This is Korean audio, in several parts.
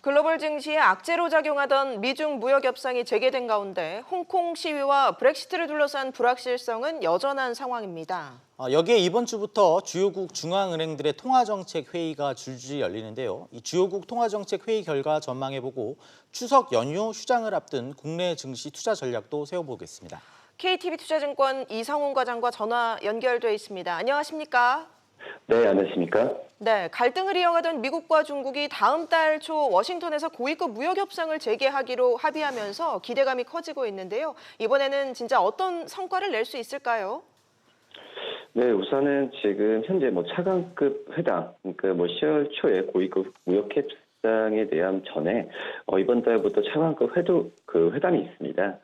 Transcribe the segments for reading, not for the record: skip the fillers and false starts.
글로벌 증시에 악재로 작용하던 미중 무역 협상이 재개된 가운데 홍콩 시위와 브렉시트를 둘러싼 불확실성은 여전한 상황입니다. 여기에 이번 주부터 주요국 중앙은행들의 통화정책 회의가 줄줄이 열리는데요. 이 주요국 통화정책 회의 결과 전망해보고 추석 연휴 휴장을 앞둔 국내 증시 투자 전략도 세워보겠습니다. KTB투자증권 이상훈 과장과 전화 연결돼 있습니다. 안녕하십니까? 네, 안녕하십니까? 네, 갈등을 이어가던 미국과 중국이 다음 달 초 워싱턴에서 고위급 무역 협상을 재개하기로 합의하면서 기대감이 커지고 있는데요. 이번에는 진짜 어떤 성과를 낼 수 있을까요? 네, 우선은 지금 현재 차관급 회담, 그러니까 10월 초에 고위급 무역 협상에 대한 전에 이번 달부터 차관급 회담이 있습니다.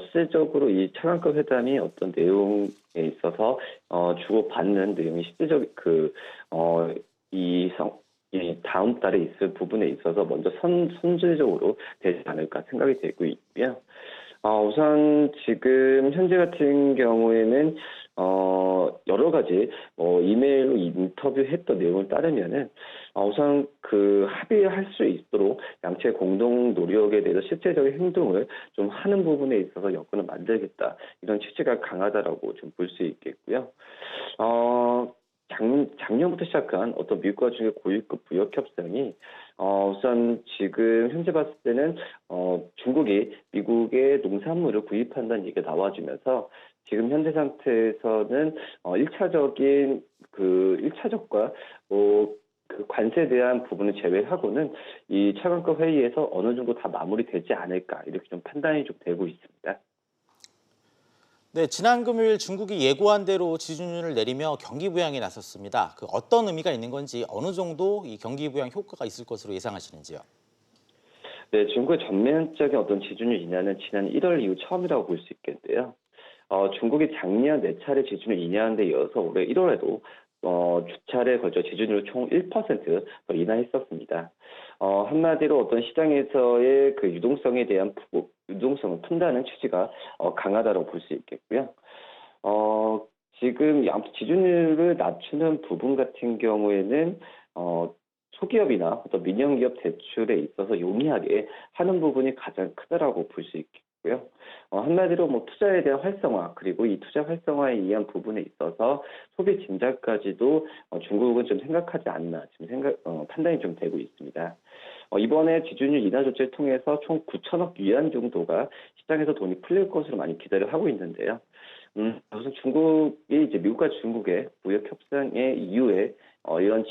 실질적으로 이 차관급 회담이 어떤 내용에 있어서 주고받는 내용이 이 다음 달에 있을 부분에 있어서 먼저 선제적으로 되지 않을까 생각이 되고 있고요. 우선 지금 현재 같은 경우에는 여러 가지 이메일로 인터뷰했던 내용을 따르면은 우선 그 합의할 수 있도록 양측의 공동 노력에 대해서 실제적인 행동을 좀 하는 부분에 있어서 여건을 만들겠다, 이런 취지가 강하다라고 좀 볼 수 있겠고요. 작년부터 시작한 어떤 미국과 중국의 고위급 무역 협상이 우선 지금 현재 봤을 때는 중국이 미국의 농산물을 구입한다는 얘기가 나와주면서 지금 현재 상태에서는 1차적과 그 관세에 대한 부분을 제외하고는 이 차관급 회의에서 어느 정도 다 마무리되지 않을까, 이렇게 좀 판단이 좀 되고 있습니다. 네, 지난 금요일 중국이 예고한 대로 지준율을 내리며 경기 부양에 나섰습니다. 그 어떤 의미가 있는 건지, 어느 정도 이 경기 부양 효과가 있을 것으로 예상하시는지요? 네, 중국의 전면적인 어떤 지준율 인하는 지난 1월 이후 처음이라고 볼 수 있겠는데요. 중국이 작년 4차례 지준을 인하한 데 이어서 올해 1월에도 두 차례에 걸쳐 지준율을 총 1% 인하했었습니다. 한마디로 어떤 시장에서의 그 유동성에 대한 유동성을 푼다는 취지가 강하다고 볼 수 있겠고요. 지금 지준율을 낮추는 부분 같은 경우에는 소기업이나 어떤 민영기업 대출에 있어서 용이하게 하는 부분이 가장 크다라고 볼 수 있겠고요. 한마디로 투자에 대한 활성화, 그리고 이 투자 활성화에 의한 부분에 있어서 소비 진작까지도 중국은 좀 생각하지 않나, 지금 판단이 좀 되고 있습니다. 이번에 지준율 인하 조치를 통해서 총 9천억 위안 정도가 시장에서 돈이 풀릴 것으로 많이 기대를 하고 있는데요. 우선 중국이 이제 미국과 중국의 무역 협상의 이후에 이런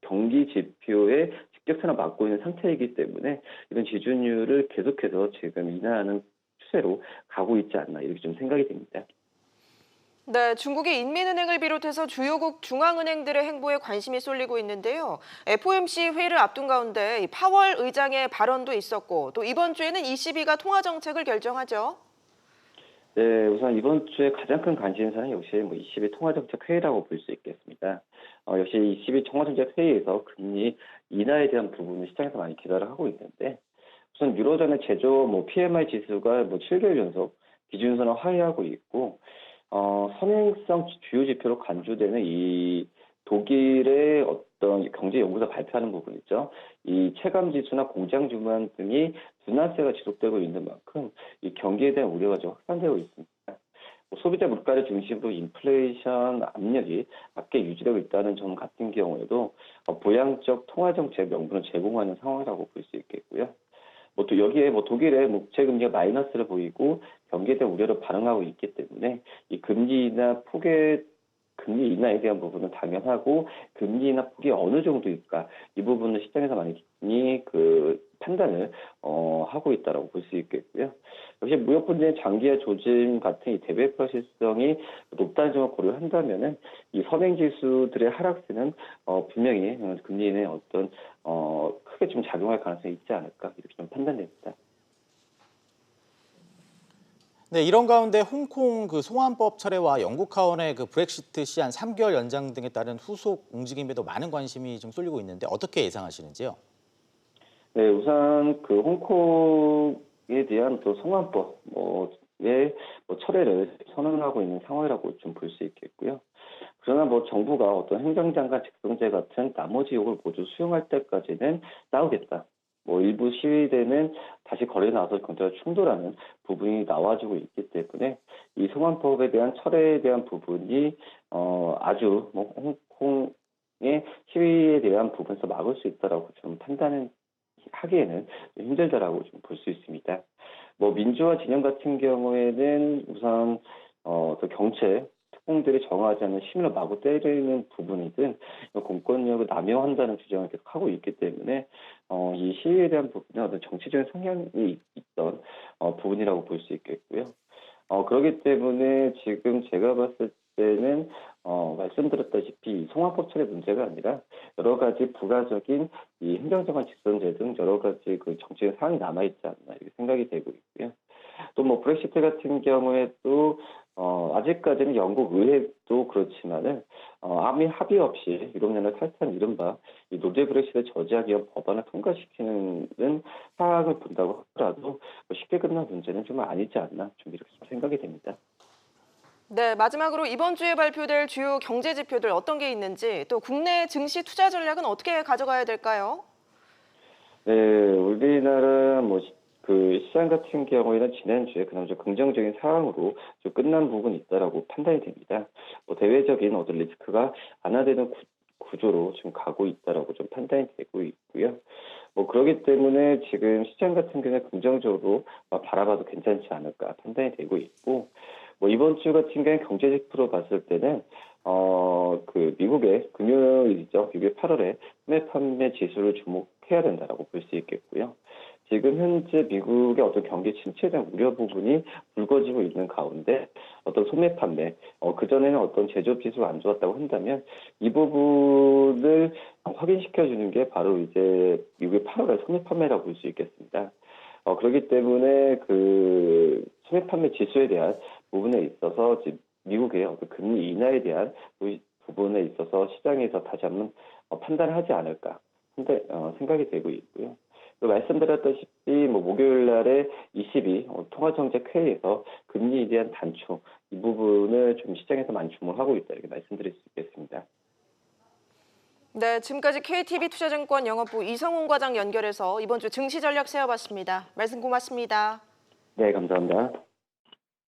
경기 지표에 직격탄을 맞고 있는 상태이기 때문에 이런 지준율을 계속해서 지금 인하하는 추세로 가고 있지 않나, 이렇게 좀 생각이 됩니다. 네, 중국이 인민은행을 비롯해서 주요국 중앙은행들의 행보에 관심이 쏠리고 있는데요. FOMC 회의를 앞둔 가운데 파월 의장의 발언도 있었고, 또 이번 주에는 ECB가 통화정책을 결정하죠. 네, 우선 이번 주에 가장 큰 관심사는 역시 ECB 통화정책 회의라고 볼 수 있겠습니다. 역시 ECB 통화정책 회의에서 금리 인하에 대한 부분을 시장에서 많이 기대를 하고 있는데, 우선 유로존의 제조 PMI 지수가 7개월 연속 기준선을 하회하고 있고, 선행성 주요 지표로 간주되는 이 독일의 어떤 경제 연구소 발표하는 부분 있죠. 이 체감 지수나 공장 주문 등이 둔화세가 지속되고 있는 만큼 이 경기에 대한 우려가 좀 확산되고 있습니다. 소비자 물가를 중심으로 인플레이션 압력이 낮게 유지되고 있다는 점 같은 경우에도 보양적 통화정책 명분을 제공하는 상황이라고 볼 수 있겠고요. 또 여기에 독일의 국채 금리가 마이너스를 보이고 경기에 대한 우려를 반영하고 있기 때문에 이 금리 인하에 대한 부분은 당연하고, 금리 인하 폭이 어느 정도일까, 이 부분은 시장에서 많이 판단을 하고 있다고 볼 수 있겠고요. 역시 무역 분쟁의 장기화 조짐 같은 이 대외표시성이 높다는 점을 고려한다면은 이 선행 지수들의 하락세는 분명히 금리 인하에 어떤 크게 좀 작용할 가능성이 있지 않을까, 이렇게 좀 판단됩니다. 네, 이런 가운데 홍콩 송환법 철회와 영국 하원의 브렉시트 시한 3개월 연장 등에 따른 후속 움직임에도 많은 관심이 좀 쏠리고 있는데, 어떻게 예상하시는지요? 네, 우선 홍콩에 대한 또 송환법의 철회를 선언하고 있는 상황이라고 좀 볼 수 있겠고요. 그러나 정부가 어떤 행정장관 직선제 같은 나머지 요구를 모두 수용할 때까지는 싸우겠다, 뭐 일부 시위대는 다시 거래에 나와서 경제와 충돌하는 부분이 나와주고 있기 때문에 이 송환법에 대한 철회에 대한 부분이 아주 뭐 홍콩의 시위에 대한 부분에서 막을 수 있다라고 좀 판단을 하기에는 좀 힘들다라고 좀 볼 수 있습니다. 뭐 민주화 진영 같은 경우에는 우선 또 경찰 특공들이 정하지 않는 시민을 마구 때리는 부분이든 공권력을 남용한다는 주장을 계속 하고 있기 때문에 이 시위에 대한 부분은 어떤 정치적인 성향이 있던 부분이라고 볼 수 있겠고요. 그렇기 때문에 지금 제가 봤을 때는 말씀드렸다시피 송화법 처리 문제가 아니라 여러 가지 부가적인 이 행정정관 직선제 등 여러 가지 그 정치적 사항이 남아있지 않나 이렇게 생각이 되고 있고요. 또 뭐 브렉시트 같은 경우에도 아직까지는 영국 의회도 그렇지만은 아무 합의 없이 유럽연합 탈퇴한 이른바 이 노제 브렉시트를 저지하기 위한 법안을 통과시키는 사항을 본다고 하더라도 뭐 쉽게 끝난 문제는 좀 아니지 않나 좀 이렇게 좀 생각이 됩니다. 네, 마지막으로 이번 주에 발표될 주요 경제 지표들 어떤 게 있는지 또 국내 증시 투자 전략은 어떻게 가져가야 될까요? 네, 우리나라 그 시장 같은 경우에는 지난주에 그나마 좀 긍정적인 상황으로 좀 끝난 부분이 있다라고 판단이 됩니다. 뭐 대외적인 어떤 리스크가 완화되는 구조로 지금 가고 있다라고 좀 판단이 되고 있고요. 뭐 그렇기 때문에 지금 시장 같은 경우에 긍정적으로 바라봐도 괜찮지 않을까 판단이 되고 있고, 뭐 이번 주 같은 경우에 경제 지표로 봤을 때는 그 미국의 금요일이죠. 미국의 8월에 소매 판매 지수를 주목해야 된다라고 볼 수 있겠고요. 지금 현재 미국의 어떤 경기 침체에 대한 우려 부분이 불거지고 있는 가운데 어떤 소매 판매, 그전에는 어떤 제조업 지수가 안 좋았다고 한다면 이 부분을 확인시켜주는 게 바로 이제 미국의 8월의 소매 판매라고 볼 수 있겠습니다. 그렇기 때문에 그 소매 판매 지수에 대한 부분에 있어서 지금 미국의 어떤 금리 인하에 대한 부분에 있어서 시장에서 다시 한번 판단을 하지 않을까 생각이 되고 있고요. 또 말씀드렸다시피 뭐 목요일 날에 ECB 통화정책 회의에서 금리에 대한 단축 이 부분을 좀 시장에서 많이 주목하고 있다 이렇게 말씀드릴 수 있겠습니다. 네, 지금까지 KTB 투자증권 영업부 이성훈 과장 연결해서 이번 주 증시 전략 세워봤습니다. 말씀 고맙습니다. 네, 감사합니다.